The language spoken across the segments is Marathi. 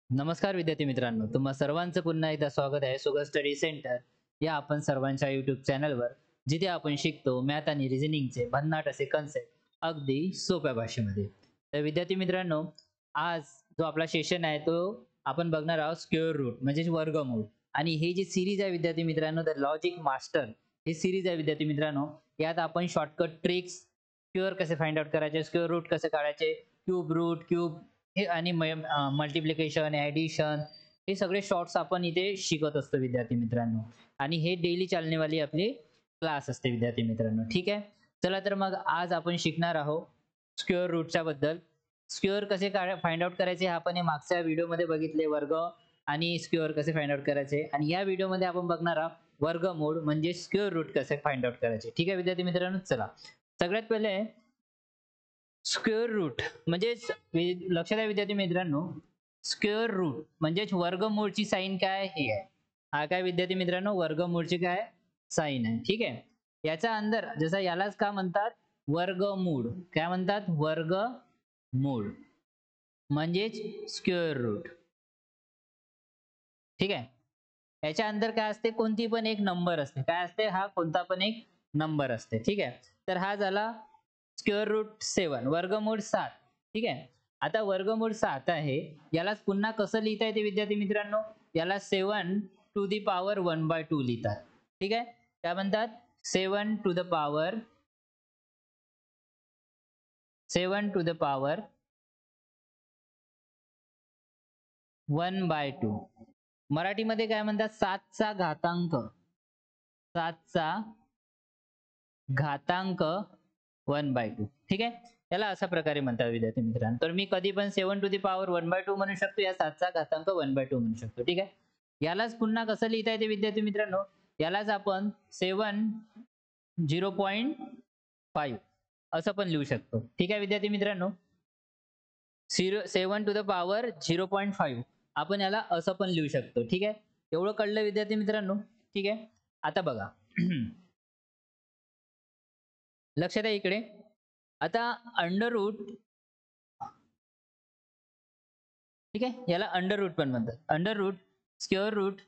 नमस्कार विद्यार्थी मित्रांनो, तुम्हा सर्वांचं पुन्हा एकदा स्वागत आहे सुगर स्टडी सेंटर या आपण सर्वांच्या YouTube चॅनलवर, जिथे आपण शिकतो मॅथ आणि रिझनिंगचे भन्नाट असे कन्सेप्ट अगदी सोप्या भाषेमध्ये. तर विद्यार्थी मित्रांनो, आज जो आपला सेशन आहे तो आपण बघणार आहोत स्क्वेअर रूट म्हणजे वर्गमूळ. आणि ही जी सीरीज आहे विद्यार्थी मित्रांनो, the logic master he series आहे विद्यार्थी मित्रांनो. यात आपण शॉर्टकट ट्रिक्स, स्क्वेअर कसे फाइंड आउट करायचे, स्क्वेअर रूट कसे काढायचे, क्यूब रूट, क्यूब हे आणि मल्टिप्लिकेशन, ॲडिशन हे सगळे शॉर्ट्स आपण इथे शिकत असतो विद्यार्थी मित्रांनो. आणि हे डेली चालनेवाली आपली क्लास असते विद्यार्थी मित्रांनो. ठीक आहे. चला तर मग आज आपण शिकणार आहोत स्क्वेअर रूटच्या बद्दल. स्क्वेअर कसे फाइंड आउट करायचे आपण हे मागच्या व्हिडिओमध्ये बघितले, वर्ग आणि स्क्वेअर कसे फाइंड आउट करायचे. आणि या व्हिडिओमध्ये आपण बघणार आहोत वर्गमूळ म्हणजे स्क्वेअर रूट कसे फाइंड आउट करायचे. ठीक आहे विद्यार्थी मित्रांनो. चला सगळ्यात पहिले स्क्वेअर रूट म्हणजे लक्षात आहे विद्यार्थी मित्रांनो, स्क्वेअर रूट म्हणजेच वर्गमूळची साइन काय हे आहे. हा काय विद्यार्थी मित्रांनो, वर्गमूळची काय साइन आहे. ठीक आहे. याचा अंदर जसं यालाच का म्हणतात वर्गमूळ, काय म्हणतात वर्गमूळ म्हणजेच स्क्वेअर रूट. ठीक आहे. याच्या अंदर काय असते, कोणती पण एक नंबर असते. काय असते, हा कोणता पण एक नंबर असते. ठीक आहे. तर हा झाला स्क्वेअर रूट 7, वर्गमूळ 7. ठीक आहे. आता वर्गमूळ 7 आहे, यालाच पुन्हा कसं लिहिता येते विद्यार्थी मित्रांनो, याला 7 टू दी पॉवर 1/2 लिहितात. ठीक आहे. काय म्हणतात, 7 टू द पॉवर 1/2. मराठीमध्ये काय म्हणतात, 7चा घातांक, 7चा घातांक 1/2. ठीक आहे. त्याला अशा प्रकारे म्हणतात विद्यार्थी मित्रांनो. तर मी कधी पण 7 टू दी पॉवर 1/2 म्हणू शकतो, या 7चा घातांक 1/2 म्हणू शकतो. ठीक आहे. यालाच पुन्हा कसं लिहिता येते विद्यार्थी मित्रांनो, यालाच आपण 7 0.5 असं पण लिहू शकतो. ठीक आहे विद्यार्थी मित्रांनो. 7 टू द पॉवर 0.5 आपण याला असं पण लिहू शकतो. ठीक आहे. एवढं कळलं विद्यार्थी मित्रांनो. ठीक आहे. आता बघा लक्षात आहे इकडे. आता अंडर रूट, ठीक आहे, याला अंडर रूट पण म्हणतात. अंडर रूट स्क्वेअर रूट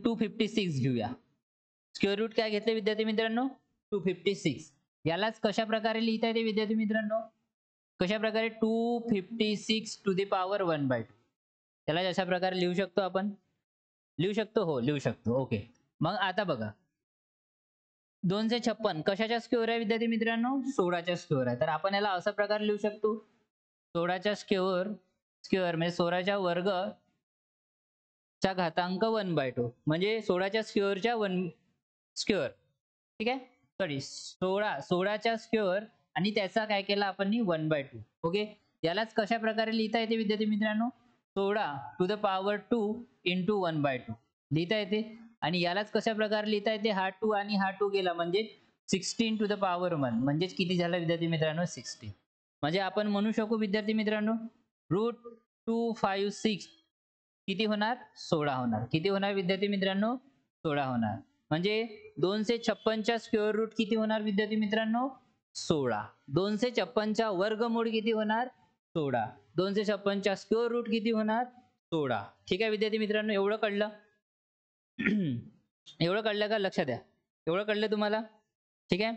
256 घेऊया. स्क्वेअर रूट काय घेतले विद्यार्थी मित्रांनो, 256. यालाच कशा प्रकारे लिहिता येते विद्यार्थी मित्रांनो, कशा प्रकारे, 256 टू दी पॉवर 1/2. त्याला अशा प्रकारे लिहू शकतो आपण. लिहू शकतो, हो लिहू शकतो. ओके. मग आता बघा 256 कशाच्या स्क्वेअर आहे विद्यार्थी मित्रांनो, 16च्या स्क्वेअर आहे. तर आपण याला अशा प्रकारे लिहू शकतो, 16च्या स्क्वेअर स्क्वेअर म्हणजे 16च्या वर्ग चा घातांक 1/2 म्हणजे 16च्या स्क्वेअरच्या 1 स्क्वेअर. ठीक आहे. सॉरी 16च्या स्क्वेअर आणि त्याचा काय केला आपण 1/2. ओके. यालाच कशा प्रकारे लिहिता येते विद्यार्थी मित्रांनो, 16 टू द पॉवर 2 इंटू 1/2 लिहिता येते. आणि यालाच कशा प्रकारे लिहिता येते, हा 2 आणि हा 2 गेला म्हणजे 16 टू द पॉवर 1 म्हणजे किती झाला विद्यार्थी मित्रांनो, 16. म्हणजे आपण म्हणू शकू विद्यार्थी मित्रांनो, √256 किती होणार, 16 होणार. किती होणार विद्यार्थी मित्रांनो, 16 होणार. म्हणजे 256च्या स्क्वेअर रूट किती होणार विद्यार्थी मित्रांनो, 16. 256च्या वर्गमूळ किती होणार, 16. 256च्या स्क्वेअर रूट किती होणार, 16. ठीक आहे विद्यार्थी मित्रांनो. एवढं कळलं. एवढं कळलं का, लक्षात द्या. एवढं कळलं तुम्हाला. ठीक आहे.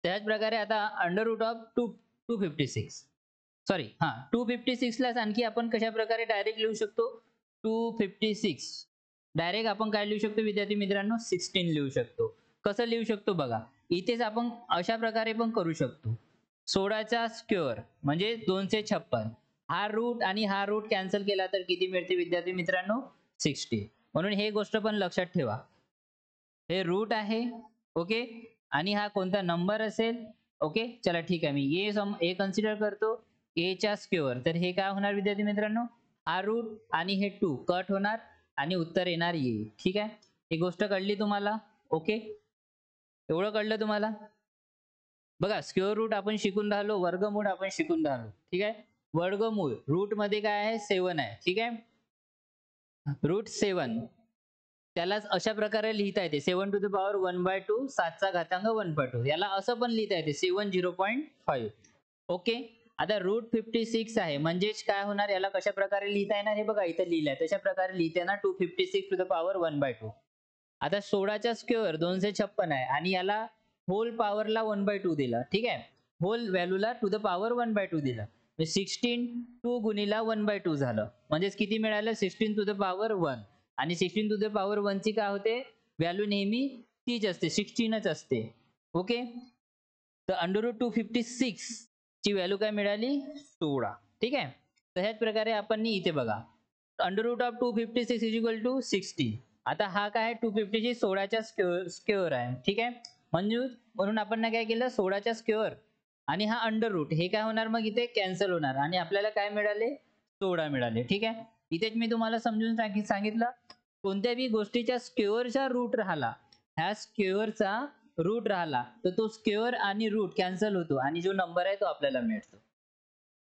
त्याच प्रकारे आता अंडर रूट ऑफ 256, सॉरी 256 ला आणखी आपण कशा प्रकारे डायरेक्ट लिहू शकतो, 256 डायरेक्ट आपण काय लिहू शकतो विद्यार्थी मित्रांनो, 16 लिहू शकतो. कसं लिहू शकतो बघा, इथेच आपण अशा प्रकारे पण करू शकतो. 16चा स्क्वेअर म्हणजे 256, हा रूट आणि हा रूट कॅन्सल केला तर किती मिळते विद्यार्थी मित्रांनो, 60. म्हणून हे गोष्ट पण लक्षात ठेवा, हे रूट आहे. ओके. आणि हा कोणता नंबर असेल. ओके. चला ठीक आहे, मी ए कन्सिडर करतो, ए च्या स्क्वेअर. तर हे काय होणार विद्यार्थी मित्रांनो, हा रूट आणि हे 2 कट होणार आणि उत्तर येणार ए. ठीक आहे. ही गोष्ट कळली तुम्हाला. ओके. एवढं कळलं तुम्हाला. बघा स्क्वेअर रूट आपण शिकून राहिलो, वर्गमूळ आपण शिकून राहिलो. ठीक आहे. वर्गमूळ रूट मध्ये काय आहे, 7 आहे. ठीक आहे. √7 त्यालाच अशा प्रकारे लिहिता येते, 7 टू द पॉवर 1/2, 7चा घातांक 1/2. याला असं पण लिहिता येते 7 0.5. ओके. आता √56 आहे म्हणजेच काय होणार, याला कशा प्रकारे लिहिता येणार हे बघा इथे लिहिलंय तशा प्रकारे लिहिता येणार 256 टू द पॉवर 1/2. आता 16चा स्क्वेअर 256 आहे आणि याला होल पॉवरला 1/2 दिलं, ठीक आहे, होल व्हॅल्यूला टू द पॉवर 1/2 दिलं. 16 2 गुणिला 1/2 झालं म्हणजेच किती मिळालं 16 टू द पॉवर 1 आणि 16 टू द पॉवर 1 ची काय होते व्हॅल्यू नेहमी तीच असते 16च असते. ओके, तर √256 ची व्हॅल्यू काय मिळाली 16. ठीक आहे, तर ह्याच प्रकारे आपण इथे बघा √256 इज इक्वल टू 16. आता हा काय 256 16च्या स्क्वेअर आहे, ठीक आहे, म्हणून आपण ना काय केलं 16च्या स्क्वेअर आणि हा √ हे काय होणार मग इथे कॅन्सल होणार आणि आपल्याला काय मिळाले 16 मिळाले. ठीक आहे, इथेच मी तुम्हाला समजून सांगितलं कोणत्याही गोष्टीच्या स्क्वेअरचा रूट राहिला, ह्या स्क्वेअरचा रूट राहिला तर तो स्क्वेअर आणि रूट कॅन्सल होतो आणि जो नंबर आहे तो आपल्याला मिळतो.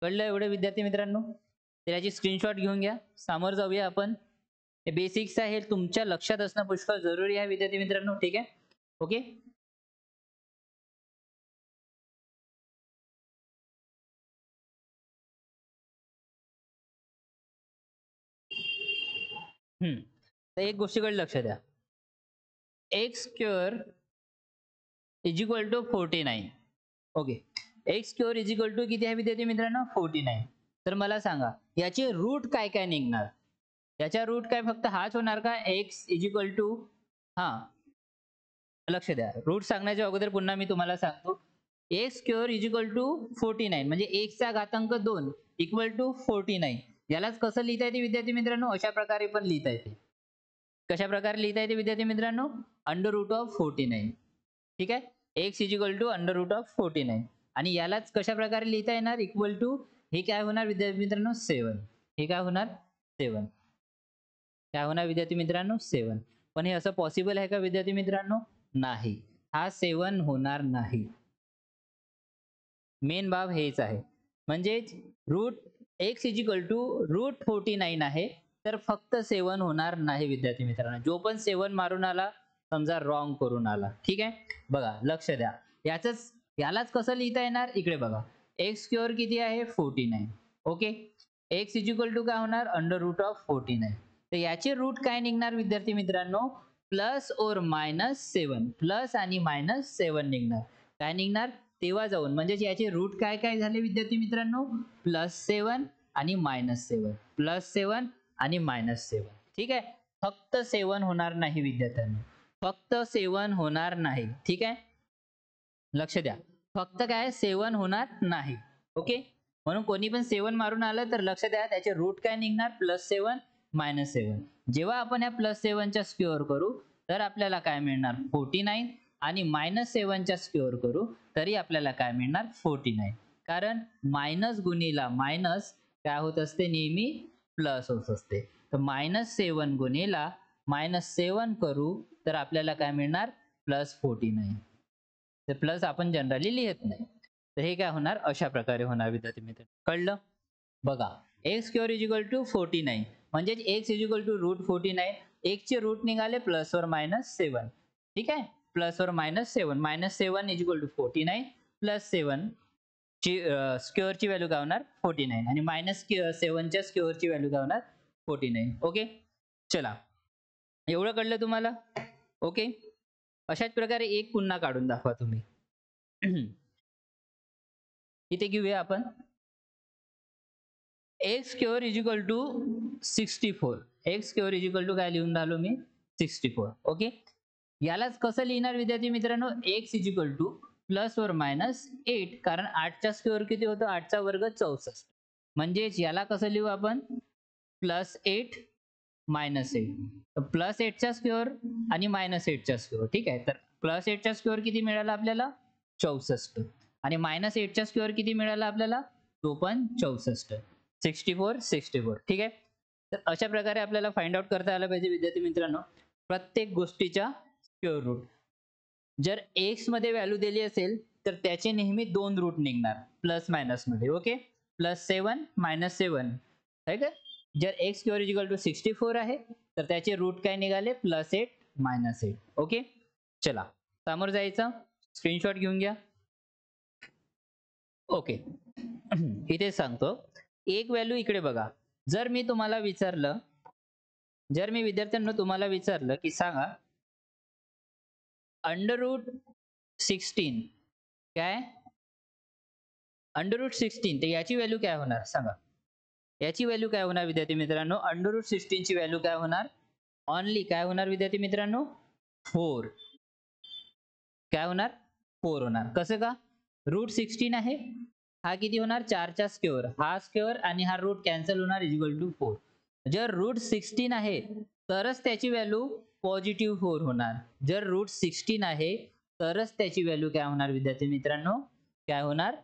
कळलं एवढे विद्यार्थी मित्रांनो, तर याची स्क्रीनशॉट घेऊन घ्या. समोर जाऊया आपण. हे बेसिक्स आहे, हे तुमच्या लक्षात असणं पुष्कळ जरुरी आहे विद्यार्थी मित्रांनो. ठीक आहे, ओके. तर एक गोष्टीकडे लक्ष द्या, x square is equal to 49. Okay, x square is equal to किती आहे विद्यार्थी मित्रांनो 49. तर मला सांगा याचे रूट काय काय निघणार, याचा रूट काय फक्त हाच होणार का एक्स इज इक्वल टू, हा लक्ष द्या, रूट सांगण्याच्या अगोदर पुन्हा मी तुम्हाला सांगतो x square is equal to 49 म्हणजे x चा घातांक 2 इक्वल टू 49. यालाच कसं लिहिता येते विद्यार्थी मित्रांनो, अशा प्रकारे पण लिहिता येते. कशा प्रकारे लिहिता येते विद्यार्थी मित्रांनो, √49. ठीक आहे, x इज इक्वल टू √49 आणि यालाच कशा प्रकारे लिहिता येणार इक्वल टू, हे काय होणार विद्यार्थी मित्रांनो 7. हे काय होणार 7, काय होणार विद्यार्थी मित्रांनो 7. पण हे असं पॉसिबल आहे का विद्यार्थी मित्रांनो, नाही, हा 7 होणार नाही. मेन बाब हेच आहे, म्हणजे root x is equal to √49 आहे तर फक्त 7 होणार नाही विद्यार्थी मित्रांनो. जो पण 7 मारून आला समजा रॉंग करून आला. ठीक आहे, बघा लक्ष द्या, यालाच कसं लिहिता येणार इकडे बघा, एक्स स्क्वेअर किती आहे 49. Okay, x is equal to काय होणार √49. तर याचे रूट काय निघणार विद्यार्थी मित्रांनो, प्लस और -7, प्लस आणि -7 निघणार. काय निघणार तेव्हा जाऊन, म्हणजे याचे रूट काय काय झाले विद्यार्थी मित्रांनो, +7 आणि -7, +7 आणि -7. ठीक आहे, फक्त 7 होणार नाही विद्यार्थ्यांनो, फक्त 7 होणार नाही. ठीक आहे, लक्ष द्या, फक्त काय 7 होणार नाही. ओके, म्हणून कोणी पण 7 मारून आलं तर लक्ष द्या त्याचे रूट काय निघणार +7 -7. जेव्हा आपण या +7 च्या स्क्वेअर करू तर आपल्याला काय मिळणार 49 आणि -7 च्या स्क्वेअर करू तरी आपल्याला काय मिळणार 49. कारण मायनस गुणिला मायनस काय होत असते नेहमी प्लस होत असते. तर -7 गुणिला -7 करू तर आपल्याला काय मिळणार +49. तर प्लस आपण जनरली लिहित नाही, तर हे काय होणार अशा प्रकारे होणार विद्यार्थी मित्र. कळलं, बघा x square is equal to 49 म्हणजे x is equal to √49. X चे रूट निघाले +or -7. ठीक आहे, +or-7, -7 इज इक्वल टू 49 +7 ची स्क्वेअर ची व्हॅल्यू काय होणार 49 आणि -7 च्या स्क्वेअर ची व्हॅल्यू काय होणार 49. ओके, चला एवढं कळलं तुम्हाला. ओके, अशाच प्रकारे एक पुन्हा काढून दाखवा तुम्ही. इथे घेऊया आपण x square is equal to 64. X square is equal to काय लिहून राहिलो मी 64. ओके, यालाच कसं लिहिणार विद्यार्थी मित्रांनो, x is equal to +or-8, कारण 8चा स्क्वेअर किती होतो 8चा वर्ग 64. म्हणजेच याला कसं लिहू आपण +8 -8. तर +8 चा स्क्वेअर आणि -8 चा स्क्वेअर. ठीक आहे, तर +8 चा स्क्वेअर किती मिळाला आपल्याला 64 आणि -8 चा स्क्वेअर किती मिळाला आपल्याला तो पण 64. 64. ठीक आहे, तर अशा प्रकारे आपल्याला फाइंड आउट करता आलं पाहिजे विद्यार्थी मित्रांनो प्रत्येक गोष्टीच्या स्क्वेअर रूट. जर एक्स मध्ये व्हॅल्यू दिली असेल तर त्याचे नेहमी 2 रूट निघणार प्लस मायनस मध्ये. ओके, +7 -7 आहे का. जर x square is equal to 64 आहे तर त्याचे रूट काय निघाले +8 -8. ओके, चला समोर जायचं, स्क्रीनशॉट घेऊन घ्या. ओके. इथे सांगतो एक व्हॅल्यू इकडे बघा. जर मी तुम्हाला विचारलं, जर मी विद्यार्थ्यांना तुम्हाला विचारलं की सांगा √16 काय? √16 तर याची व्हॅल्यू काय होणार सांगा? याची व्हॅल्यू काय होणार विद्यार्थी मित्रांनो? √16 ची व्हॅल्यू काय होणार? ओन्ली काय होणार विद्यार्थी मित्रांनो? 4. काय होणार? 4 होणार. कसं का? √16 आहे. हा किती होणार? 4 चा स्क्वेअर. हा स्क्वेअर आणि हा रूट कॅन्सल होणार इक्वल टू 4. जर √16 आहे तरच त्याची व्हॅल्यू पॉझिटिव्ह 4 होणार. जर √16 आहे तरच त्याची व्हॅल्यू काय होणार विद्यार्थी मित्रांनो? काय होणार?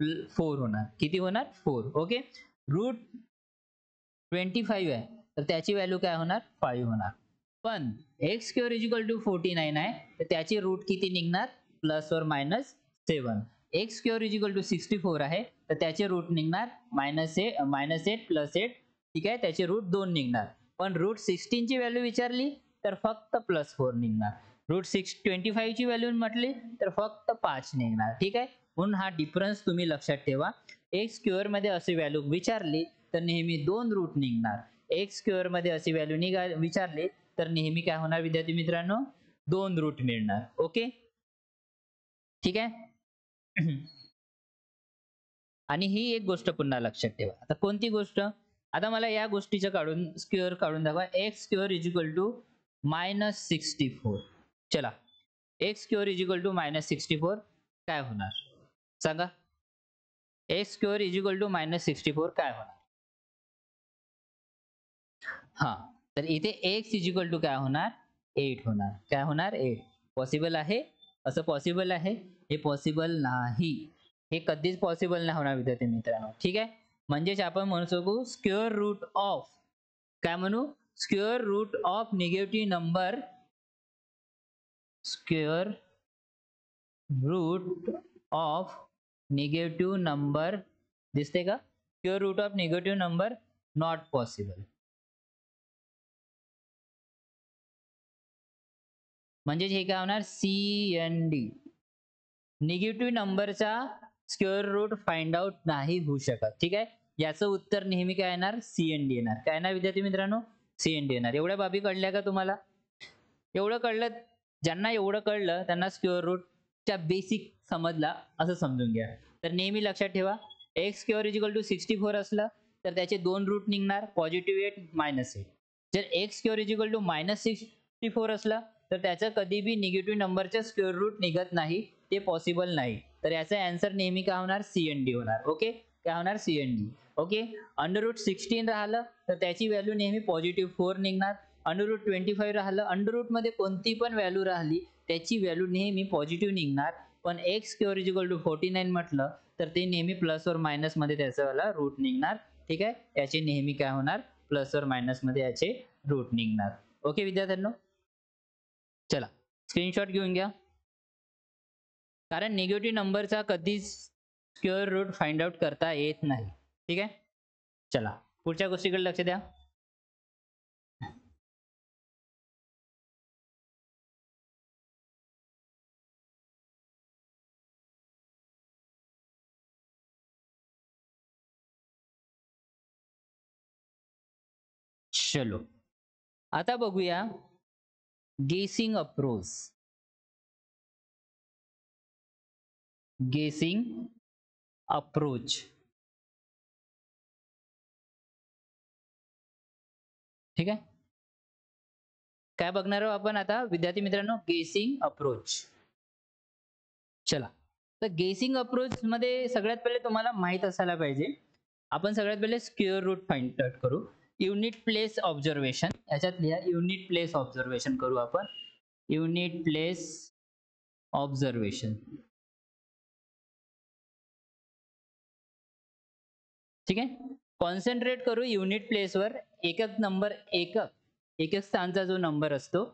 4 होणार. किती होणार? 4. ओके. √25 आहे तर त्याची व्हॅल्यू काय होणार? 5 होणार. पण एक्स स्क्वेअर इक्वल टू 49 आहे तर त्याची रूट किती निघणार? +or-7. X square equal to 64 आहे तर त्याचे रूट निघणार -8 +8. ठीक आहे, त्याचे रूट 2 निघणार. पण √16 ची व्हॅल्यू विचारली तर फक्त +4 निघणार. √25 ची व्हॅल्यू म्हटली तर फक्त 5 निघणार. ठीक आहे, म्हणून हा डिफरन्स तुम्ही लक्षात ठेवा. एक्स स्क्वेअर मध्ये अशी व्हॅल्यू विचारली तर नेहमी 2 रूट निघणार. एक्स स्क्वेअर मध्ये अशी व्हॅल्यू विचारली तर नेहमी काय होणार विद्यार्थी मित्रांनो? 2 रूट मिळणार. ओके, ठीक आहे. आणि ही एक गोष्ट पुन्हा लक्षात ठेवा. आता कोणती गोष्ट? आता मला या गोष्टीचं स्क्वेअर काढून दाखवा. X square equal to -64. चला, एक्स स्क्वेअर इक्वल टू -64 काय होणार सांगा? एक्स स्क्वेअर इक्वल टू -64 काय होणार? हा, तर इथे एक्स इक्वल टू काय होणार? 8 होणार. काय होणार? 8. पॉसिबल आहे? असं पॉसिबल आहे? हे पॉसिबल नाही. हे कधीच पॉसिबल नाही होणार विद्यार्थी मित्रांनो. ठीक आहे, म्हणजेच आपण म्हणू शकू स्क्वेअर रूट ऑफ, काय म्हणू? Square root of negative number, square root of negative number दिसते का? Square root of negative number not possible. म्हणजे हे काय होणार? CND. निगेटिव्ह नंबरचा स्क्वेअर रूट फाइंड आउट नाही होऊ शकत. ठीक आहे, याचं उत्तर नेहमी काय येणार? CND येणार. काय येणार विद्यार्थी मित्रांनो? CND येणार. एवढ्या बाबी कळल्या का तुम्हाला? एवढं कळलं? ज्यांना एवढं कळलं त्यांना स्क्वेअर रूटच्या बेसिक समजला असं समजून घ्या. तर नेहमी लक्षात ठेवा, एक्स स्क्वेअर इक्वल टू 64 असलं तर त्याचे 2 रूट निघणार, +8 -8. जर एक्स स्क्वेअर इक्वल टू -64 असलं तर त्याचं कधी बी निगेटिव्ह नंबरचं स्क्वेअर रूट निघत नाही, ते पॉसिबल नाही. तर याचा आन्सर नेहमी काय होणार? CND होणार. ओके, काय होणार? CND. ओके. √16 राहिलं तर त्याची व्हॅल्यू नेहमी +4 निघणार. √25 राहिलं, अंडर रूट मध्ये कोणती पण व्हॅल्यू राहिली त्याची व्हॅल्यू नेहमी पॉझिटिव्ह निघणार. पण एक्स स्क्वेअर इक्वल टू 49 म्हटलं तर ते नेहमी +or- मध्ये त्याचा रूट निघणार. ठीक आहे, याचे नेहमी काय होणार? +or- मध्ये याचे रूट निघणार. ओके विद्यार्थ्यांनो, चला स्क्रीनशॉट घेऊन घ्या. कारण निगेटिव्ह नंबरचा कधीच स्क्वेअर रूट फाइंड आउट करता येत नाही. ठीक आहे, चला पुढच्या गोष्टीकडे लक्ष द्या. चलो, आता बघूया गेसिंग अप्रोच. गेसिंग अप्रोच. ठीक आहे, काय बघणार आहोत आपण आता विद्यार्थी मित्रांनो? गेसिंग अप्रोच. चला, तर गेसिंग अप्रोच मध्ये सगळ्यात पहिले तुम्हाला माहित असायला पाहिजे, आपण सगळ्यात पहिले स्क्वेअर रूट फाइंड आउट करू. युनिट प्लेस ऑब्झर्वेशन, याच्यात लिहा युनिट प्लेस ऑब्झर्वेशन करू आपण. Unit place observation. ठीक आहे, कॉन्सन्ट्रेट करू युनिट प्लेसवर. एकक नंबर, एकक स्थानचा जो नंबर असतो,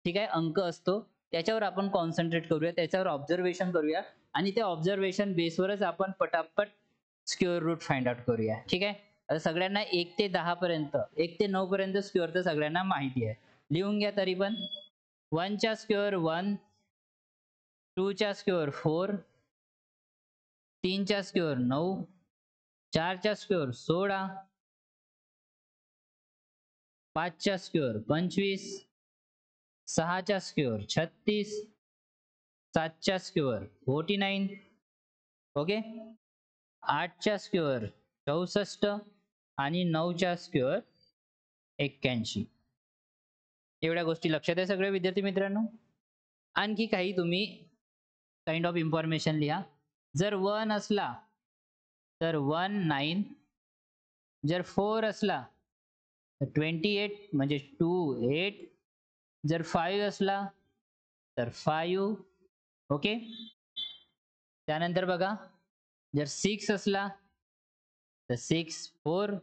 ठीक आहे, अंक असतो, त्याच्यावर आपण कॉन्सन्ट्रेट करूया, त्याच्यावर ऑब्झर्वेशन करूया आणि त्या ऑब्झर्वेशन बेसवरच आपण पटापट स्क्वेअर रूट फाइंड आउट करूया. ठीक आहे, आता सगळ्यांना 1 ते 10 पर्यंत, 1 ते 9 पर्यंत स्क्वेअर तर सगळ्यांना माहिती आहे. लिहून घ्या तरी पण. 1 चा स्क्वेअर 1, 2 चा स्क्वेअर 4, 3चा स्क्वेअर 9, 4चा स्क्वेअर 16, 5चा स्क्वेअर 25, 6चा स्क्वेअर 36, 7चा स्क्वेअर 49, ओके, 8चा स्क्वेअर 64 आणि 9चा स्क्वेअर 81. एवढ्या गोष्टी लक्षात आहे सगळे विद्यार्थी मित्रांनो. आणखी काही तुम्ही काइंड ऑफ इन्फॉर्मेशन लिहा. जर 1 असला तर 1 9, जर 4 असला तर 28 म्हणजे 2 8, जर 5 असला तर 5, ओके. त्यानंतर बघा, जर 6 असला तर 6 4,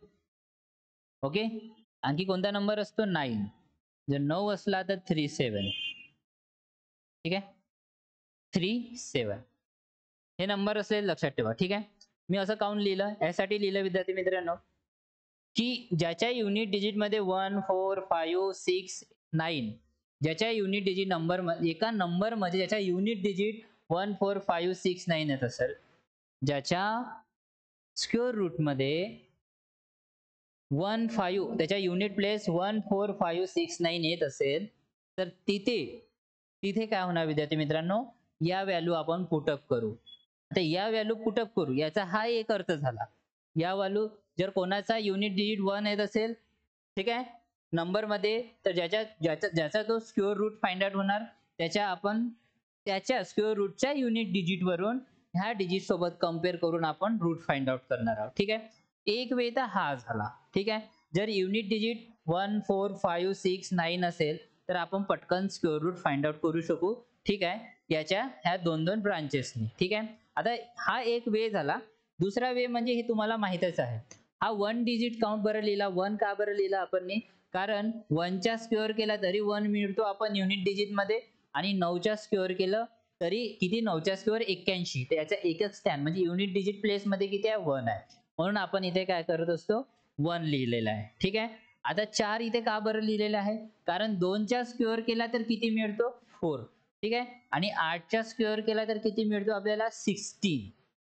ओके. आणखी कोणता नंबर असतो? 9. जर 9 असला तर 3 7, ठीक आहे. 3 7 हे नंबर असलेले लक्षात ठेवा, ठीक आहे. मी असं काउंट लिहिलं, यासाठी लिहिलं विद्यार्थी मित्रांनो की ज्याच्या युनिट डिजिट मध्ये 1 4 5 6 9, ज्याच्या युनिट डिजिट नंबर एका नंबर मध्ये ज्याच्या युनिट डिजिट 1 4 5 6 9 येत असेल, ज्याच्या स्क्वेअर रूट मध्ये 1 5 त्याच्या युनिट प्लेस 1 4 5 6 9 येत असेल, तर तिथे काय होणार विद्यार्थी मित्रांनो, या व्हॅल्यू आपण पुटअप करू. आता या व्हॅल्यू पुटअप करू याचा हा एक अर्थ झाला. या व्हॅल्यू जर कोणाचा युनिट डिजिट 1 येत असेल, ठीक आहे, नंबर मध्ये, तर ज्याचा तो स्क्वेअर रूट फाइंड आउट होणार, त्याच्या स्क्वेअर रूटच्या युनिट डिजिट वरून ह्या डिजिट सोबत कंपेअर करून आपण रूट फाइंड आउट करणार आहोत, ठीक आहे. एक वे तर हा झाला, ठीक आहे. जर युनिट डिजिट 1 4 5 6 9 असेल तर आपण पटकन स्क्वेअर रूट फाइंड आउट करू शकू, ठीक आहे, याच्या ह्या दोन ब्रांचेसनी, ठीक आहे. आता हा एक वे झाला. दुसरा वे म्हणजे हे तुम्हाला माहितच आहे, हा 1 डिजिट काउंट बरं लिहिला. 1 का बरं लिहिला आपण? कारण 1 चा स्क्वेअर केला तरी 1 मिळतो आपण युनिट डिजिट मध्ये, आणि 9 चा स्क्वेअर केलं तरी किती? 9 चा स्क्वेअर 81, तर याचा एकच स्टॅन म्हणजे युनिट डिजिट प्लेस मध्ये किती आहे? 1 आहे. म्हणून आपण इथे काय करत असतो? 1 लिहिलेला आहे, ठीक आहे. आता 4 इथे का बरं लिहिलेलं आहे? कारण 2 चा स्क्वेअर केला तर किती मिळतो? 4, ठीक आहे. आणि 8 चा स्क्वेअर केला तर किती मिळतो आपल्याला? 16.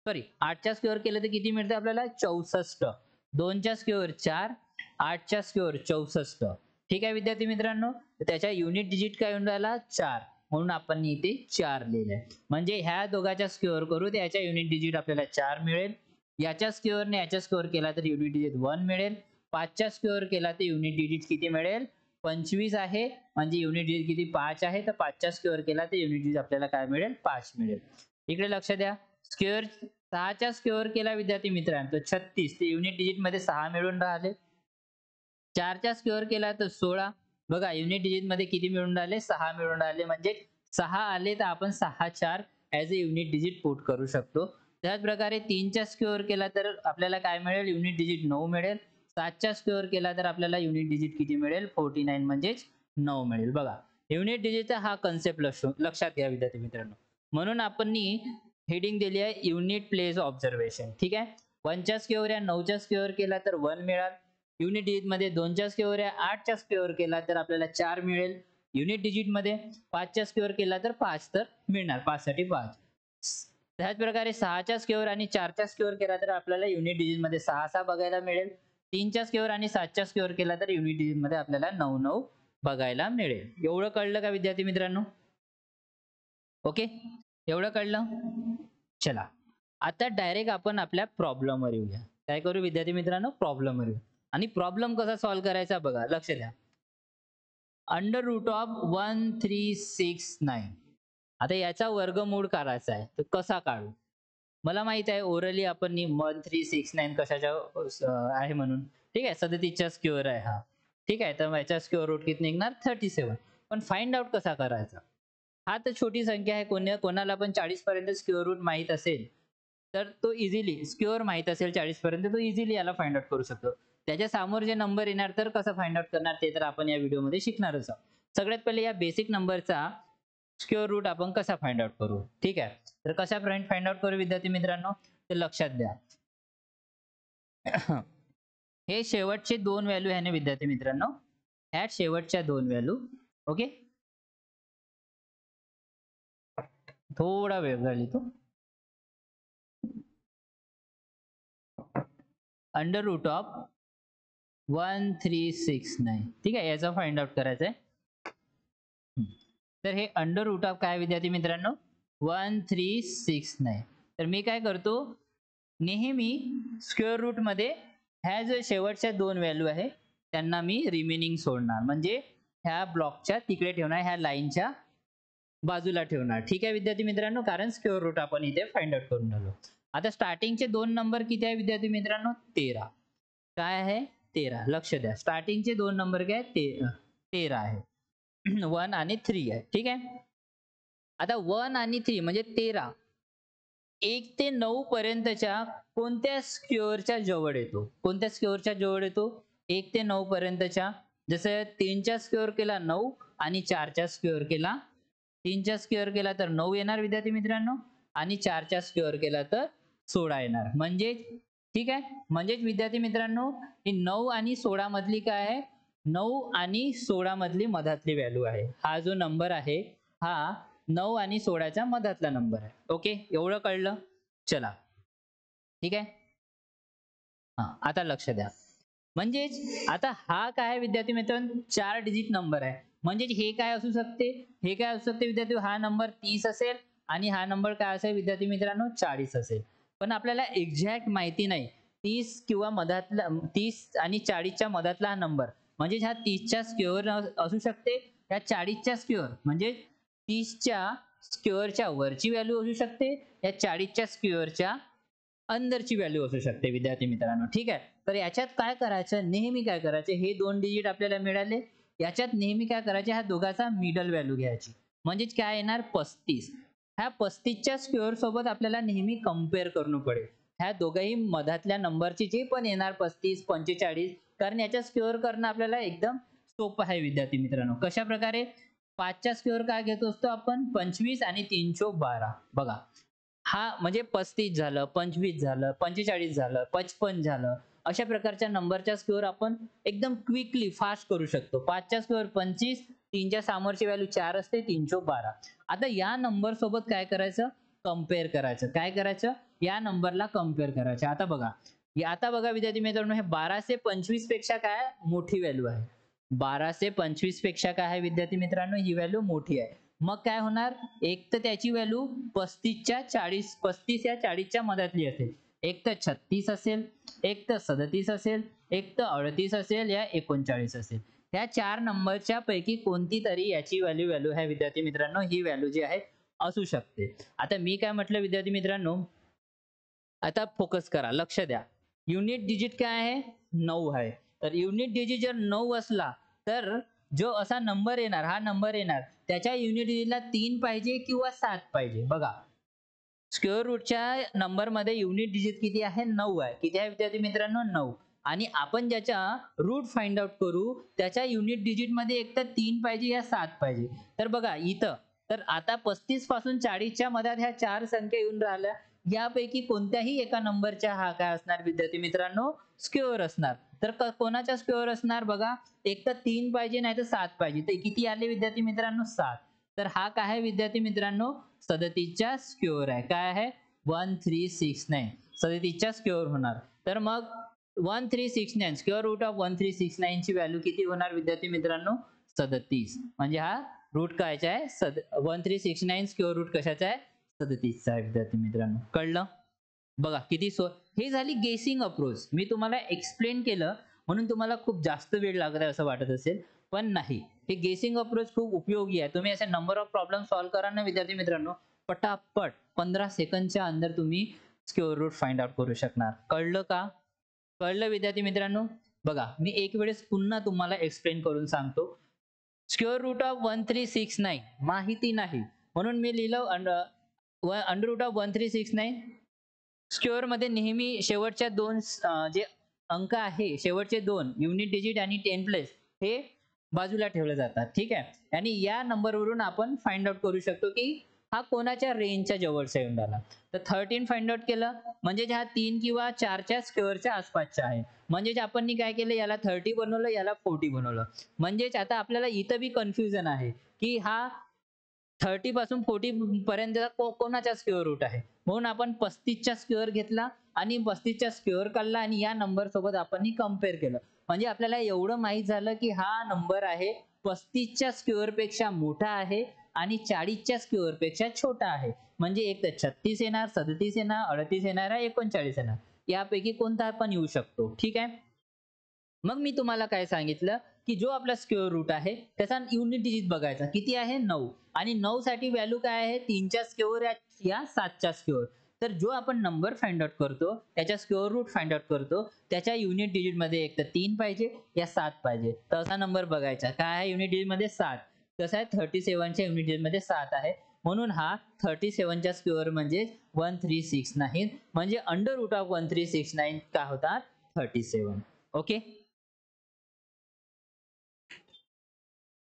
सॉरी, 8 चा स्क्वेअर केलं तर किती मिळतं आपल्याला? 64. 2 चा स्क्वेअर 4, 8 चा स्क्वेअर 64, ठीक आहे विद्यार्थी मित्रांनो. त्याच्या युनिट डिजिट काय होऊन राहिला? 4, म्हणून आपण इथे 4 लिहिलंय. म्हणजे ह्या दोघांचा स्क्वेअर करू तर याच्या युनिट डिजिट आपल्याला 4 मिळेल. याच्या स्क्वेअरने याच्या स्क्वेअर केला तर युनिट डिजिट 1 मिळेल. 5 चा स्क्वेअर केला तर युनिट डिजिट किती मिळेल? 25 आहे, म्हणजे युनिट डिजिट किती? 5 आहे, तर 5 चा स्क्वेअर केला तर युनिट डिजिट आपल्याला काय मिळेल? 5 मिळेल. इकडे लक्ष द्या, स्क्वेअर 6 चा स्क्वेअर केला विद्यार्थी मित्रांनो तर 36, ते युनिट डिजिट मध्ये 6 मिळून राहिले. 4 चा स्क्वेअर केला तर 16, बघा युनिट डिजिट मध्ये किती मिळून राहिले? 6 मिळून राहिले, म्हणजे 6 आले तर आपण 6 4 as a unit digit put करू शकतो. त्याच प्रकारे 3 चा स्क्वेअर केला तर आपल्याला काय मिळेल? युनिट डिजिट 9 मिळेल. 7 चा स्क्वेअर केला तर आपल्याला युनिट डिजिट किती मिळेल? 49, म्हणजेच 9 मिळेल. बघा युनिट डिजिटचा हा कन्सेप्ट लक्षात घ्या विद्यार्थी मित्रांनो. म्हणून आपण हेडिंग दिली आहे युनिट प्लेस ऑब्झर्वेशन, ठीक आहे. 1 चा स्क्वेअर या 9 चा स्क्वेअर केला तर 1 मिळाल. युनिट डिजिट मध्ये 2 चा स्क्वेअर या 8 चा स्क्वेअर केला तर आपल्याला 4 मिळेल. युनिट डिजिट मध्ये 5 चा स्क्वेअर केला तर 5 तर मिळणार, 5 साठी 5. त्याच प्रकारे 6 चा स्क्वेअर आणि 4 चा स्क्वेअर केला तर आपल्याला युनिट डिजिट मध्ये 6 6 बघायला मिळेल. 3 चा स्क्वेअर आणि 7 चा स्क्वेअर केला तर युनिट डिजिट मध्ये आपल्याला 9 9 बघायला मिळेल. एवढं कळलं का विद्यार्थी मित्रांनो? ओके, एवढं कळलं. चला, आता डायरेक्ट आपण आपल्या प्रॉब्लेम वर येऊया. काय करू विद्यार्थी मित्रांनो? प्रॉब्लेम वर येऊ. आणि प्रॉब्लेम कसा सॉल्व्ह करायचा बघा, लक्ष द्या. अंडर रूट ऑफ 1369, आता याचा वर्गमूळ काढायचा आहे, तर कसा काढू? मला माहित आहे ओरली आपण 1369 कशाच्या आहे म्हणून, ठीक आहे. 37 चा स्क्वेअर आहे हा, ठीक आहे. तर याचा स्क्वेअर रूट किती निघणार? 37. पण फाइंड आउट कसा करायचा? हा तर छोटी संख्या आहे, कोणाला पण 40 पर्यंत स्क्वेअर रूट माहित असेल तर तो इझिली, स्क्वेअर माहित असेल 40 पर्यंत, तो इझिली याला फाइंड आउट करू शकतो. त्याच्या समोर जे नंबर येणार तर कसं फाइंड आउट करणार ते तर आपण या व्हिडिओमध्ये शिकणारच आहोत. सगळ्यात पहिले या बेसिक नंबरचा स्क्वेअर रूट आपण कसा फाइंड आउट करू, ठीक आहे. तर कसा फाइंड आउट करू विद्यार्थी मित्रांनो, तर लक्षात द्या. हे शेवटचे 2 व्हॅल्यू आहे ना विद्यार्थी मित्रांनो, ह्या शेवटच्या 2 व्हॅल्यू, ओके. थोडा वेळ झाली तो. Under root of 1369. ठीक आहे, याचा फाइंड आउट करायचा आहे. तर हे अंडर रूट ऑफ काय विद्यार्थी मित्रांनो 1369. तर मी काय करतो नेहमी स्क्वेअर रूट मध्ये ह्या जो शेवटच्या दोन व्हॅल्यू आहे त्यांना मी रिमेनिंग सोडणार, म्हणजे ह्या ब्लॉकच्या तिकडे ठेवणार, ह्या लाईनच्या बाजूला ठेवणार. ठीक आहे विद्यार्थी मित्रांनो, कारण स्क्वेअर रूट आपण इथे फाइंड आउट करून आलो. आता स्टार्टिंगचे दोन नंबर किती आहे विद्यार्थी मित्रांनो 13. काय आहे 13, लक्ष द्या. स्टार्टिंगचे दोन नंबर काय 13 आहे. 1 आणि 3 आहे. ठीक आहे. आता 1 आणि 3 म्हणजे 13 1 ते 9 पर्यंतच्या कोणत्या स्क्वेअरच्या जवळ येतो? कोणत्या स्क्वेअरच्या जवळ येतो? 1 ते 9 पर्यंतच्या. जसं 3 चा स्क्वेअर केला 9 आणि 4 चा स्क्वेअर केला 3 चा स्क्वेअर केला तर 9 येणार विद्यार्थी मित्रांनो, आणि 4 चा स्क्वेअर केला तर 16 येणार. म्हणजे ठीक आहे, म्हणजेच विद्यार्थी मित्रांनो ही 9 आणि 16 मधली काय आहे 9 आणि 16 मधली मधातली व्हॅल्यू आहे. हा जो नंबर आहे हा 9 आणि 16च्या मधातला नंबर आहे. ओके, एवढं कळलं. चला ठीक आहे. हा, आता लक्ष द्या. म्हणजेच आता हा काय विद्यार्थी मित्रांनो 4 डिजिट नंबर आहे. म्हणजे हे काय असू शकते, हे काय असू शकते विद्यार्थी, हा नंबर 30 असेल आणि हा नंबर काय असेल विद्यार्थी मित्रांनो 40 असेल. पण आपल्याला एक्झॅक्ट माहिती नाही 30 किंवा मधातला 30 आणि 40च्या मधातला हा नंबर, म्हणजे ह्या 30च्या स्क्वेअर असू शकते, ह्या 40च्या स्क्वेअर म्हणजे 30च्या स्क्वेअरच्या वरची व्हॅल्यू असू शकते, या 40च्या स्क्वेअरच्या अंदरची व्हॅल्यू असू शकते विद्यार्थी मित्रांनो. ठीक आहे. तर याच्यात काय करायचं, नेहमी काय करायचं, हे दोन डिजिट आपल्याला मिळाले, याच्यात नेहमी काय करायचे, ह्या दोघाचा मिडल व्हॅल्यू घ्यायची. म्हणजेच काय येणार 35. ह्या 35च्या स्क्वेअर सोबत आपल्याला नेहमी कम्पेअर करणं पडेल. ह्या दोघही मधातल्या नंबरची जे पण येणार 35 45, कारण याच्या स्क्वेअर करणं आपल्याला एकदम सोपं आहे विद्यार्थी मित्रांनो. कशा प्रकारे 5चा स्क्वेअर काय घेत असतो आपण 25 आणि 3 चोक 12. बघा हा म्हणजे 35 झालं 25 झालं 45 झालं 55 झालं, अशा प्रकारच्या नंबरच्या स्क्वेअर आपण एकदम क्विकली फास्ट करू शकतो. 5च्या स्क्वेअर 25, 3च्या समोरची व्हॅल्यू 4 असते 3 चोक 12. आता या नंबर सोबत काय करायचं कम्पेअर करायचं. काय करायचं या नंबरला कम्पेअर करायचं. आता बघा विद्यार्थी मित्रांनो, हे 1225 पेक्षा काय मोठी व्हॅल्यू आहे. 1225 पेक्षा काय आहे विद्यार्थी मित्रांनो ही व्हॅल्यू मोठी आहे. मग काय होणार, एक तर त्याची व्हॅल्यू 35 या 40च्या मधातली असेल, एक तर 36 असेल, एक तर 37 असेल, एक तर 38 असेल, या 39 असेल. या 4 नंबरच्या पैकी कोणती तरी याची व्हॅल्यू आहे विद्यार्थी मित्रांनो, ही व्हॅल्यू जी आहे असू शकते. आता मी काय म्हटलं विद्यार्थी मित्रांनो, आता फोकस करा, लक्ष द्या. युनिट डिजिट काय आहे 9 आहे. तर युनिट डिजिट जर 9 असला तर जो असा नंबर येणार, हा नंबर येणार त्याच्या युनिट डिजिटला 3 पाहिजे किंवा 7 पाहिजे. बघा स्क्वेअर रूटच्या नंबर मध्ये युनिट डिजिट किती आहे 9 आहे. किती आहे विद्यार्थी मित्रांनो 9. आणि आपण ज्याचा रूट फाइंड आउट करू त्याच्या युनिट डिजिट मध्ये एक तर 3 पाहिजे या 7 पाहिजे. तर बघा इथं तर आता 35 पासून 40च्या मध्यात ह्या 4 संख्या येऊन राहिल्या, यापैकी कोणत्याही एका नंबरच्या हा काय असणार विद्यार्थी मित्रांनो स्क्वेअर असणार. तर कोणाचा स्क्वेअर असणार बघा, एक तर 3 पाहिजे नाही तर 7 पाहिजे. तर किती आले विद्यार्थी मित्रांनो 7. तर हा काय आहे विद्यार्थी मित्रांनो 37चा स्क्वेअर आहे. काय आहे 1369, 37चा स्क्वेअर होणार. तर मग 1369 स्क्वेअर रूट ऑफ 1369 ची व्हॅल्यू किती होणार विद्यार्थी मित्रांनो 37. म्हणजे हा रूट कायचा आहे 1369 स्क्वेअर रूट कशाचा आहे 37 चा आहे विद्यार्थी मित्रांनो. कळलं. बघा किती हे झाली गेसिंग अप्रोच. मी तुम्हाला एक्सप्लेन केलं म्हणून तुम्हाला खूप जास्त वेळ लागत आहे असं वाटत असेल, पण नाही, हे गेसिंग अप्रोच खूप उपयोगी आहे. तुम्ही असे नंबर ऑफ प्रॉब्लेम सॉल्व्ह करा ना विद्यार्थी मित्रांनो, पटापट 15 सेकंदच्या अंदर तुम्ही स्क्वेअर रूट फाइंड आउट करू शकणार. कळलं का? कळलं विद्यार्थी मित्रांनो. बघा मी एक वेळेस पुन्हा तुम्हाला एक्सप्लेन करून सांगतो. स्क्वेअर रूट ऑफ 1369 माहिती नाही म्हणून मी लिहिलं अंडर रूट ऑफ 1369. स्क्वेअर मध्ये नेहमी शेवटच्या दोन जे अंक आहे शेवटचे दोन युनिट डिजिट आणि 10 प्लेस हे बाजूला ठेवले जातात. ठीक आहे. आणि या नंबरवरून आपण फाइंड आउट करू शकतो की हा कोणाच्या रेंजच्या जवळचा येऊन राहिला. तर 13 फाइंड आउट केलं म्हणजे हा 3 किंवा 4च्या स्क्वेअरच्या आसपासचा आहे. म्हणजे आपण काय केलं याला 30 बनवलं याला 40 बनवलं. म्हणजेच आता आपल्याला इथं बी कन्फ्युजन आहे की हा 30 पासून 40 पर्यंतचा कोणाचा स्क्वेअर रूट आहे, म्हणून आपण 35चा स्क्वेअर घेतला आणि 35चा स्क्वेअर काढला आणि या नंबर सोबत आपण कम्पेअर केलं. म्हणजे आपल्याला एवढं माहित झालं की हा नंबर आहे 35च्या स्क्वेअर पेक्षा मोठा आहे आणि 40च्या स्क्वेअर पेक्षा छोटा आहे. म्हणजे एक तर 36 येणार, 37 येणार, 38 येणार, 39 येणार. यापैकी कोणता पण येऊ शकतो. ठीक आहे. मग मी तुम्हाला काय सांगितलं की जो आपला स्क्वेअर रूट आहे त्याचा युनिट डिजिट बघायचा. किती आहे? 9. आणि 9 साठी व्हॅल्यू काय आहे? 3च्या स्क्वेअर या 7च्या स्क्वेअर. तर जो आपण नंबर फाइंड आउट करतो त्याच्या स्क्वेअर रूट फाइंड आउट करतो त्याच्या युनिट डिजिट मध्ये एक तर 3 पाहिजे या 7 पाहिजे. तर असा नंबर बघायचा. काय आहे युनिट डिजिट मध्ये? 7. कसं आहे 37च्या युनिट डिजिट मध्ये 7 आहे. म्हणून हा 37च्या स्क्वेअर म्हणजे 1369. म्हणजे अंडर रूट ऑफ 1369 काय होतात? 37. ओके,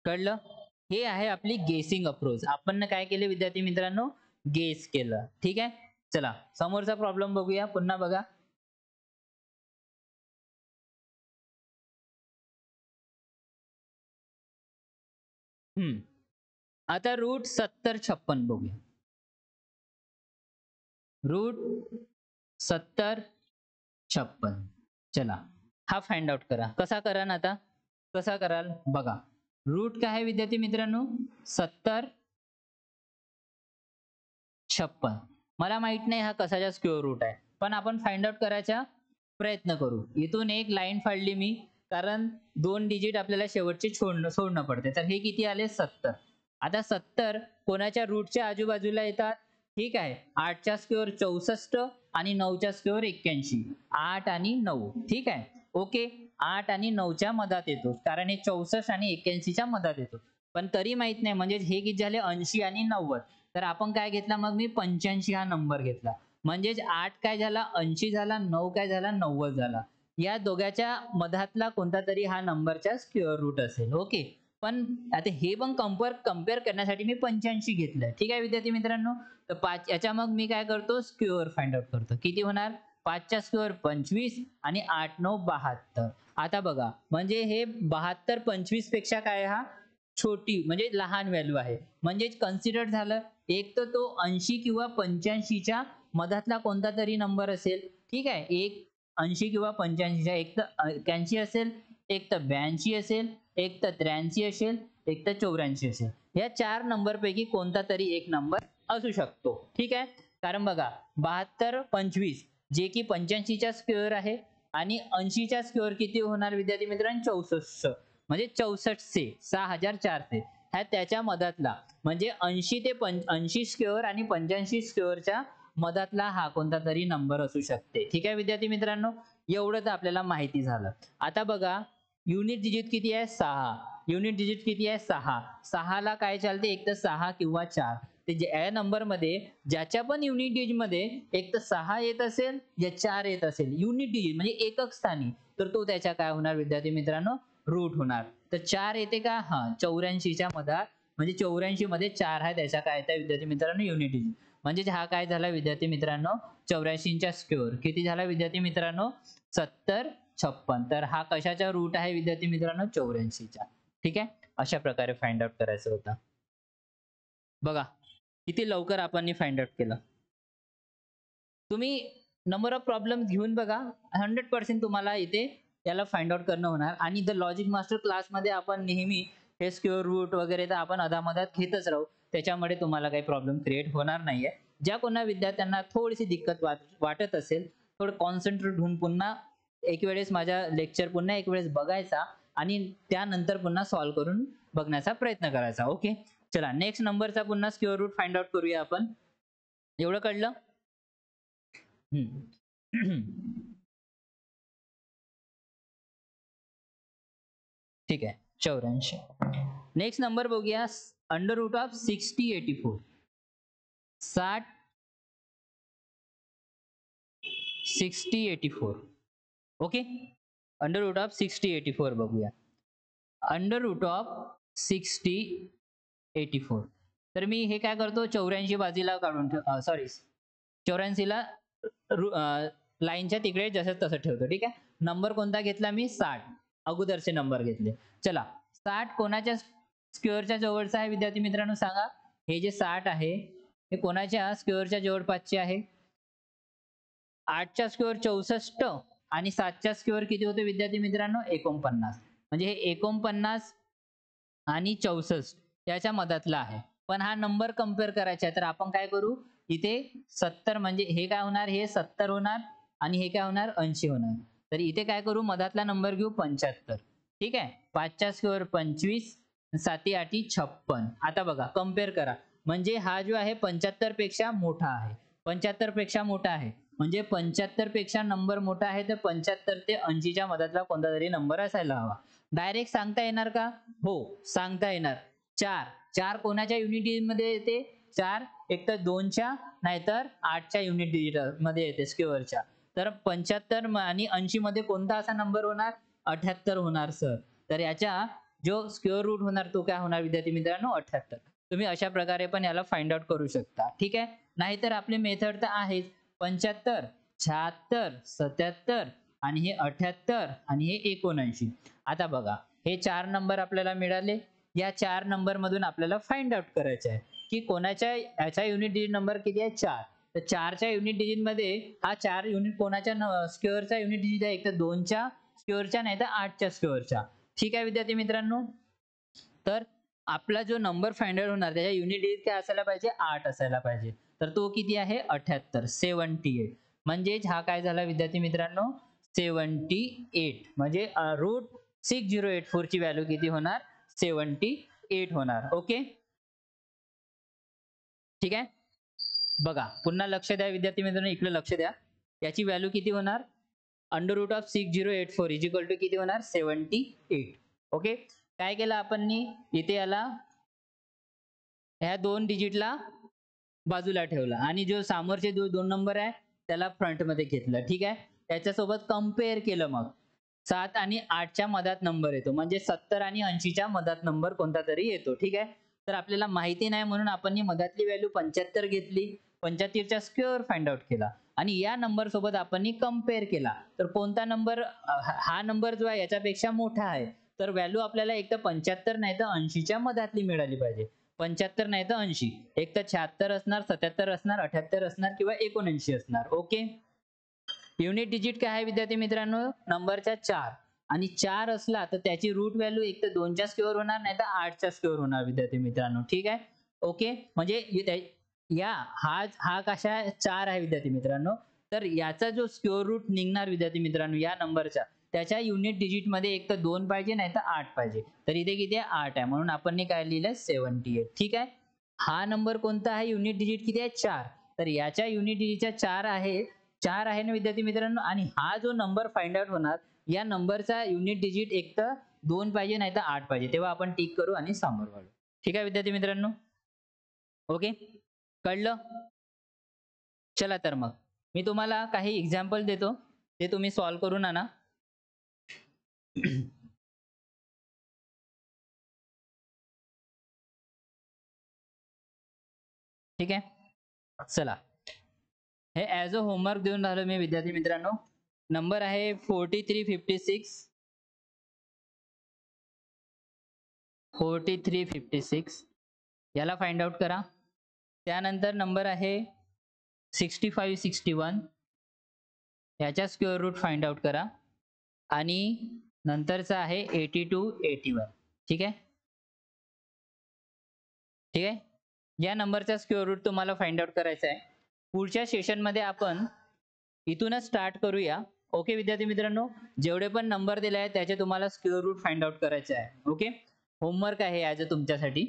कळलं? हे आहे आपली गेसिंग अप्रोच. आपण काय केले विद्यार्थी मित्रांनो? गेस केलं. ठीक आहे. चला समोरचा प्रॉब्लेम बघूया. पुन्हा बघा. आता रूट 7056 बघूया. रूट 7056. चला हा फाइंड आउट करा. कसा कराल आता? कसा कराल बघा. रूट काय आहे विद्यार्थी मित्रांनो? 7056. मला माहित नाही हा कशाचा स्क्वेअर रूट आहे, पण आपण फाइंड आउट करायचा प्रयत्न करू. इथून एक लाईन फाडली मी, कारण 2 डिजिट आपल्याला शेवटचे सोडणं पडते. तर हे किती आले? 70. आता 70 कोणाच्या रूटच्या आजूबाजूला येतात? ठीक आहे. 8चा स्क्वेअर 64 आणि 9चा स्क्वेअर 81. 8 आणि 9. ठीक आहे. ओके. 8 आणि 9च्या मधात येतो, कारण हे 64 आणि 81च्या मधात येतो. पण तरी माहित नाही, म्हणजे हे किती झाले? 80 आणि 90. तर आपण काय घेतला? मग मी 85 हा नंबर घेतला. म्हणजेच 8 काय झाला? 80 झाला. 9 काय झाला? 90 झाला. या दोघांच्या मधातला कोणता तरी हा नंबरचा स्क्वेअर रूट असेल. ओके. पण आता हे पण कम्पेअर करण्यासाठी मी 85 घेतलंय. ठीक आहे विद्यार्थी मित्रांनो. तर 5 याच्या मग मी काय करतो? स्क्वेअर फाइंड आउट करतो. किती होणार? 5चा स्क्वेअर 25 आणि 8 9 72. आता बघा, म्हणजे हे 72 25 पेक्षा काय हा छोटी म्हणजे लहान व्हॅल्यू आहे. म्हणजे कन्सिडर झालं एक तर तो 80 किंवा 85च्या मधातला कोणता तरी नंबर असेल. ठीक आहे. एक 80 किंवा 85च्या, एक तर 81 असेल, एक तर 82 असेल, एक तर 83 असेल, एक तर 84 असेल. या 4 नंबर पैकी कोणता तरी एक नंबर असू शकतो. ठीक आहे. कारण बघा 72 25 जे की 85च्या स्क्वेअर आहे आणि 80च्या स्क्वेअर किती होणार विद्यार्थी मित्रांनो? 64. म्हणजे 64 से 6400 ह्या त्याच्या मधातला, म्हणजे 80 ते 80 स्क्वेअर आणि 85 स्क्वेअरच्या मधातला हा कोणता तरी नंबर असू शकते. ठीक आहे विद्यार्थी मित्रांनो. एवढं तर आपल्याला माहिती झालं. आता बघा युनिट डिजिट किती आहे? 6. युनिट डिजिट किती आहे? 6. 6 ला काय चालते? एक तर 6 किंवा 4. ते या नंबर मध्ये ज्याच्या पण युनिट डिजिट मध्ये एक तर 6 येत असेल या 4 येत असेल युनिट डिजिट म्हणजे एकक स्थानी, तर तो त्याच्या काय होणार विद्यार्थी मित्रांनो? रूट होणार. तर 4 येते का? हा 84च्या मधात, म्हणजे 84 मध्ये 4 आहे त्याच्या काय येतं विद्यार्थी मित्रांनो? Unit digit. म्हणजे हा काय झाला विद्यार्थी मित्रांनो? 84च्या स्क्वेअर. किती झाला विद्यार्थी मित्रांनो? 7056. तर हा कशाचा रूट आहे विद्यार्थी मित्रांनो? 84चा. ठीक आहे. अशा प्रकारे फाइंड आउट करायचं होतं. बघा किती लवकर आपण फाइंड आउट केलं. तुम्ही नंबर ऑफ प्रॉब्लेम घेऊन बघा, 100% तुम्हाला इथे याला फाइंड आउट करणं होणार. आणि द लॉजिक मास्टर क्लासमध्ये आपण नेहमी हे स्क्वेअर रूट वगैरे तर आपण अधामधात घेतच राहू. त्याच्यामुळे तुम्हाला काही प्रॉब्लेम क्रिएट होणार नाहीये. ज्या कोणा विद्यार्थ्यांना थोडीशी दिक्कत वाटत असेल, थोडं कॉन्सन्ट्रेट होऊन पुन्हा एक वेळेस माझ्या लेक्चर पुन्हा एक वेळेस बघायचा आणि त्यानंतर पुन्हा सॉल्व्ह करून बघण्याचा प्रयत्न करायचा. ओके. चला नेक्स्ट नंबरचा पुन्हा स्क्वेअर रूट फाइंड आउट करूया आपण. एवढं कळलं? ठीक आहे. 84. नेक्स्ट नंबर बघूया. Under root of 6084. 6084. Okay. Under root of 6084 बघूया. Under root of 6084. तर मी हे काय करतो? 84 बाजूला काढून सॉरी 84ला लाईनच्या तिकडे जसं तसं ठेवतो. ठीक आहे. नंबर कोणता घेतला मी? 60. अगोदरचे नंबर घेतले. चला 60 कोणाच्या स्क्वेअरच्या जवळचा आहे विद्यार्थी मित्रांनो सांगा? हे जे 60 आहे हे कोणाच्या स्क्वेअरच्या जवळपासचे आहे? 8च्या स्क्वेअर 64 आणि 7च्या स्क्वेअर किती होते विद्यार्थी मित्रांनो? 49. म्हणजे हे 49 आणि 64 याच्या मधातला आहे. पण हा नंबर कंपेअर करायचा आहे तर आपण काय करू? इथे 70 म्हणजे हे काय होणार? हे 70 होणार आणि हे काय होणार? 80 होणार. तर इथे काय करू? मधातला नंबर घेऊ 75. ठीक आहे. 5च्या स्क्वेअर 25, 7 8 56. आता बघा कंपेअर करा. म्हणजे हा जो आहे 75 पेक्षा मोठा आहे. 75 पेक्षा मोठा आहे. म्हणजे 75 पेक्षा नंबर मोठा आहे तर 75 ते 80 च्या मधातला कोणता तरी नंबर असायला हवा. डायरेक्ट सांगता येणार का? हो, सांगता येणार. 4 कोणाच्या युनिट डिजिट मध्ये येते? 4 एक तर 2च्या नाहीतर 8च्या युनिट डिजिट मध्ये येते स्क्वेअरच्या. तर 75 आणि 80 मध्ये कोणता असा नंबर होणार? 78 होणार सर. तर याच्या जो स्क्वेअर रूट होणार तो काय होणार विद्यार्थी मित्रांनो? 78. तुम्ही अशा प्रकारे पण याला फाइंड आउट करू शकता. ठीक आहे. नाहीतर आपली मेथड तर आहेच. 75, 76, 77 आणि हे 78 आणि हे 79. आता बघा हे 4 नंबर आपल्याला मिळाले. या 4 नंबर मधून आपल्याला फाइंड आउट करायचे आहे की कोणाच्या याचा युनिट डिजिट नंबर किती आहे? 4. तर 4च्या युनिट डिजिट मध्ये हा 4 युनिट कोणाच्या स्क्वेअरचा युनिट डिजिट आहे? एक तर 2च्या स्क्वेअरच्या नाही तर 8च्या स्क्वेअरच्या. ठीक आहे विद्यार्थी मित्रांनो. तर आपला जो नंबर फाइंड आउट होणार त्याच्या युनिट डिजिट काय असायला पाहिजे? 8 असायला पाहिजे. तर तो किती आहे? 78, 78. म्हणजेच हा काय झाला विद्यार्थी मित्रांनो? 78. म्हणजे रूट 6084 ची व्हॅल्यू किती होणार? 78 होणार. ओके. ठीक आहे. बघा पुन्हा लक्ष द्या विद्यार्थी मित्रांनो, इकडे लक्ष द्या. याची व्हॅल्यू किती होणार? Under root of 6084 is equal to किती होणार? 78. ओके. काय केलं आपण? इथे याला ह्या 2 डिजिटला बाजूला ठेवला आणि जो समोरचे जो 2 नंबर आहे त्याला फ्रंट मध्ये घेतलं. ठीक आहे. त्याच्यासोबत कंपेअर केलं. मग 7 आणि 8च्या मधात नंबर येतो. म्हणजे 70 आणि 80च्या मधात नंबर कोणता तरी येतो. ठीक आहे. तर आपल्याला माहिती नाही म्हणून आपण ही मधातली व्हॅल्यू 75 घेतली. 75चा स्क्वेअर फाइंड आउट केला आणि या नंबर सोबत आपण कंपेअर केला. तर कोणता नंबर हा नंबर जो आहे याच्यापेक्षा मोठा आहे. तर व्हॅल्यू आपल्याला एक तर 75 नाही तर 80च्या मधातली मिळाली पाहिजे. 75 नाही तर 80. एक तर 76 असणार, 77 असणार, 78 असणार किंवा 79 असणार. ओके. युनिट डिजिट काय आहे विद्यार्थी मित्रांनो? नंबरच्या 4 आणि 4 असला तर त्याची रूट व्हॅल्यू एक तर 2च्या स्क्वेअर होणार नाही तर 8च्या स्क्वेअर होणार विद्यार्थी मित्रांनो. ठीक आहे. ओके. म्हणजे या हा कशा 4 आहे विद्यार्थी मित्रांनो. तर याचा जो स्क्वेअर रूट निघणार विद्यार्थी मित्रांनो या नंबरचा त्याच्या युनिट डिजिट मध्ये एक तर 2 पाहिजे नाही तर 8 पाहिजे. तर इथे किती आहे? 8 आहे. म्हणून आपण काय लिहिलंय? 78. ठीक आहे. हा नंबर कोणता आहे? युनिट डिजिट किती आहे? 4. तर याच्या युनिट डिजिटच्या 4 आहे ना विद्यार्थी मित्रांनो. आणि हा जो नंबर फाइंड आउट होणार या नंबरचा युनिट डिजिट एक तर 2 पाहिजे नाही तर 8 पाहिजे. तेव्हा आपण टिक करू आणि समोर वाढू. ठीक आहे विद्यार्थी मित्रांनो. ओके. कळलं? चला तर मग मी तुम्हाला काही एक्झाम्पल देतो ते तुम्ही सॉल्व्ह करून आणा. ठीक आहे. चला हे ऍज अ होमवर्क देऊन राहिलो मी विद्यार्थी मित्रांनो. नंबर आहे 4356. 4356 याला फाइंड आउट करा. त्यानंतर नंबर आहे 6561 याचा स्क्वेअर रूट फाइंड आउट करा. आणि नंतरचा आहे 8281. ठीक आहे. ठीक आहे. या नंबरचा स्क्वेअर रूट तुम्हाला फाइंड आउट करायचा आहे. पुढच्या सेशन मध्ये आपण इथूनच स्टार्ट करूया. ओके विद्यार्थी मित्रांनो. जेवढे पण नंबर दिले आहेत त्याचे तुम्हाला स्क्वेअर रूट फाइंड आउट करायचे आहे. ओके. होमवर्क आहे ॲज अ तुमच्यासाठी.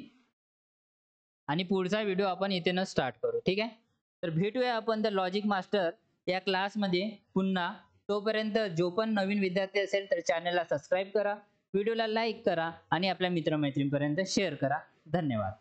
आणि पुढचा व्हिडिओ आपण इथेनच स्टार्ट करू. ठीक आहे. तर भेटूया आपण द लॉजिक मास्टर या क्लासमध्ये पुन्हा. तोपर्यंत जो पण नवीन विद्यार्थी असेल तर चॅनलला सबस्क्राईब करा, व्हिडिओला लाईक करा आणि आपल्या मित्रमैत्रिणींपर्यंत शेअर करा. धन्यवाद.